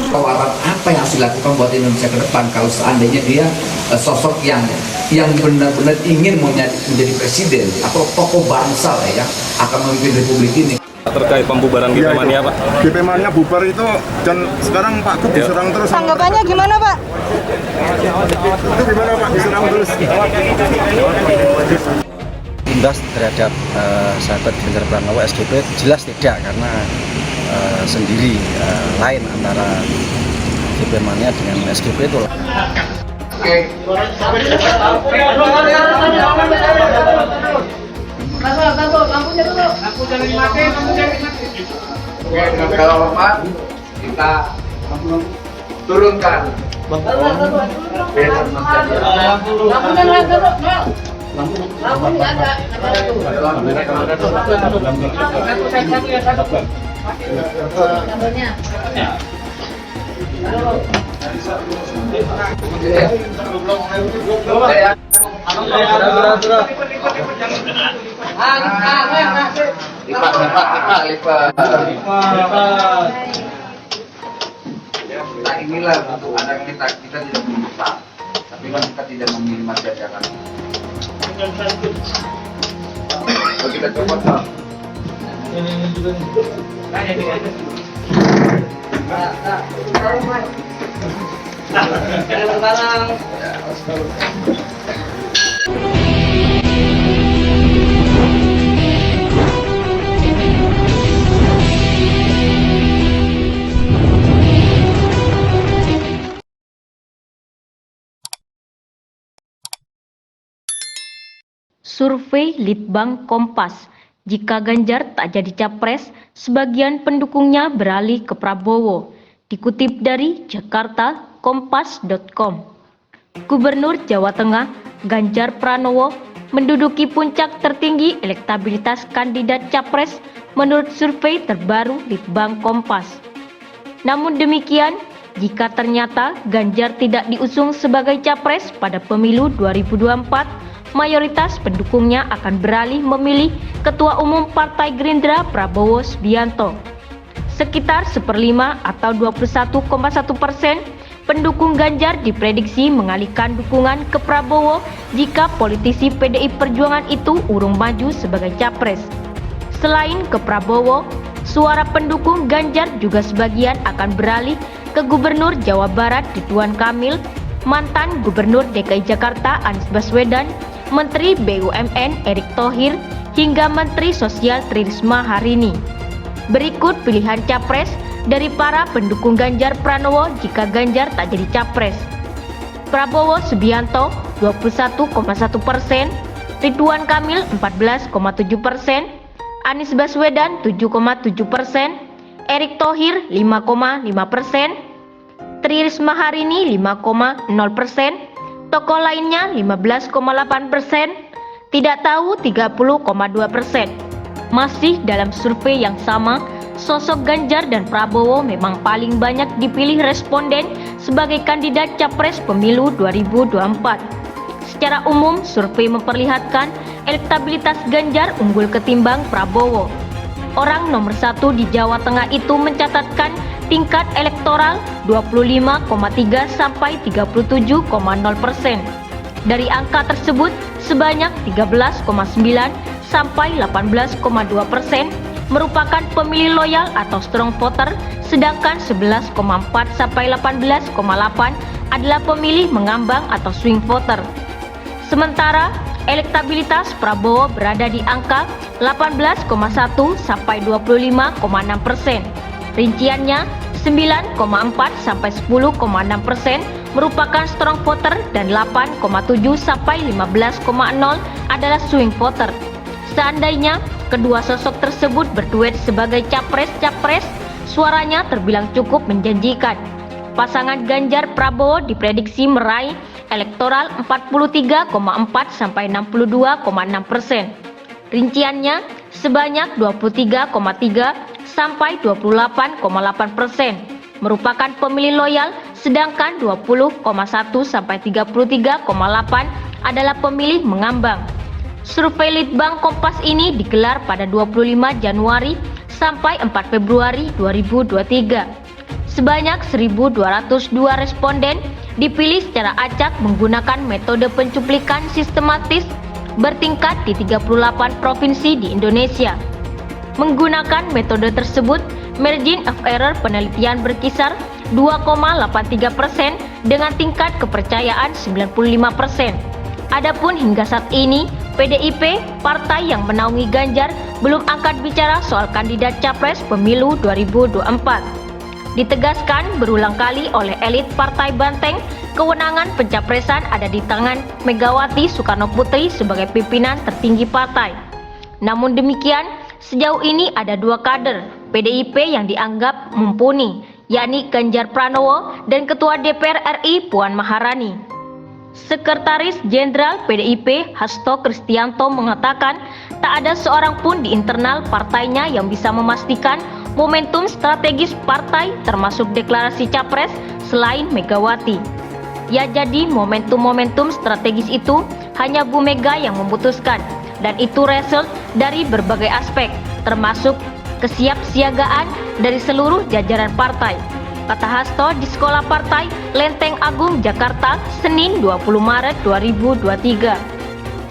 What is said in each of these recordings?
tawaran apa yang harus dilakukan buat Indonesia ke depan kalau seandainya dia sosok yang benar-benar ingin menjadi presiden atau tokoh bangsa ya, yang akan memimpin republik ini. Terkait pembubaran GP Mania, Pak? GP Mania bubar itu, dan sekarang Pak Kut diserang terus. Tanggapannya gimana, Pak? Itu gimana Pak, diserang terus? Imbas terhadap sahabat Ganjar Pranowo SGP jelas tidak, karena sendiri lain antara GP Mania dengan SGP itu. Oke. Lampunya dulu. Lampu jangan dimati, lampu jangan dimati. Oke, dengan segala hormat kita turunkan. Lampunya nggak ada, Pak. Lampunya ada. Satu. Lampunya. Lipat. Nah, inilah untuk anak kita tidak meminta, tapi kan kita tidak memilih masyarakat. Kalau kita coba tak. Survei Litbang Kompas, jika Ganjar tak jadi capres, sebagian pendukungnya beralih ke Prabowo. Dikutip dari jakarta.kompas.com. Gubernur Jawa Tengah, Ganjar Pranowo, menduduki puncak tertinggi elektabilitas kandidat capres menurut survei terbaru Litbang Kompas. Namun demikian, jika ternyata Ganjar tidak diusung sebagai capres pada pemilu 2024, mayoritas pendukungnya akan beralih memilih Ketua Umum Partai Gerindra Prabowo Subianto. Sekitar 1/5 atau 21,1% pendukung Ganjar diprediksi mengalihkan dukungan ke Prabowo jika politisi PDI Perjuangan itu urung maju sebagai capres. Selain ke Prabowo, suara pendukung Ganjar juga sebagian akan beralih ke Gubernur Jawa Barat Ridwan Kamil, mantan Gubernur DKI Jakarta Anies Baswedan, Menteri BUMN Erick Thohir, hingga Menteri Sosial Tri Risma Harini. Berikut pilihan capres dari para pendukung Ganjar Pranowo jika Ganjar tak jadi capres. Prabowo Subianto 21,1%, Ridwan Kamil 14,7%, Anies Baswedan 7,7%, Erick Thohir 5,5%, Tri Risma Harini 5,0%, tokoh lainnya 15,8%, tidak tahu 30,2%. Masih dalam survei yang sama, sosok Ganjar dan Prabowo memang paling banyak dipilih responden sebagai kandidat capres pemilu 2024. Secara umum, survei memperlihatkan elektabilitas Ganjar unggul ketimbang Prabowo. Orang nomor 1 di Jawa Tengah itu mencatatkan tingkat elektoral 25,3 sampai 37,0%. Dari angka tersebut, sebanyak 13,9 sampai 18,2% merupakan pemilih loyal atau strong voter, sedangkan 11,4 sampai 18,8 adalah pemilih mengambang atau swing voter. Sementara elektabilitas Prabowo berada di angka 18,1 sampai 25,6%. Rinciannya 9,4 sampai 10,6% merupakan strong voter dan 8,7 sampai 15,0 adalah swing voter. Seandainya kedua sosok tersebut berduet sebagai capres-capres, suaranya terbilang cukup menjanjikan. Pasangan Ganjar Prabowo diprediksi meraih elektoral 43,4 sampai 62,6%. Rinciannya sebanyak 23,3 sampai 28,8% merupakan pemilih loyal, sedangkan 20,1 sampai 33,8 adalah pemilih mengambang. Survei Litbang Kompas ini digelar pada 25 Januari sampai 4 Februari 2023. Sebanyak 1.202 responden dipilih secara acak menggunakan metode pencuplikan sistematis bertingkat di 38 provinsi di Indonesia. Menggunakan metode tersebut, margin of error penelitian berkisar 2,83% dengan tingkat kepercayaan 95%. Adapun hingga saat ini, PDIP, partai yang menaungi Ganjar, belum angkat bicara soal kandidat capres pemilu 2024. Ditegaskan berulang kali oleh elit Partai Banteng, kewenangan pencapresan ada di tangan Megawati Soekarnoputri sebagai pimpinan tertinggi partai. Namun demikian, sejauh ini ada dua kader PDIP yang dianggap mumpuni, yakni Ganjar Pranowo dan Ketua DPR RI Puan Maharani. Sekretaris Jenderal PDIP Hasto Kristianto mengatakan tak ada seorang pun di internal partainya yang bisa memastikan momentum strategis partai termasuk deklarasi capres selain Megawati. Ya, jadi momentum-momentum strategis itu hanya Bu Mega yang memutuskan, dan itu result dari berbagai aspek termasuk kesiapsiagaan dari seluruh jajaran partai, kata Hasto di Sekolah Partai Lenteng Agung Jakarta Senin 20 Maret 2023.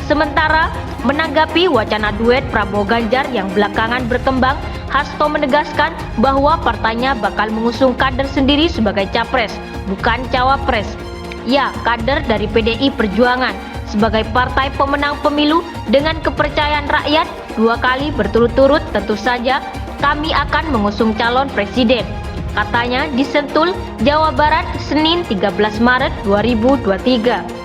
Sementara menanggapi wacana duet Prabowo Ganjar yang belakangan berkembang, Hasto menegaskan bahwa partainya bakal mengusung kader sendiri sebagai capres, bukan cawapres. Ya, kader dari PDI Perjuangan sebagai partai pemenang pemilu dengan kepercayaan rakyat 2 kali berturut-turut, tentu saja kami akan mengusung calon presiden, katanya di Sentul, Jawa Barat, Senin 13 Maret 2023.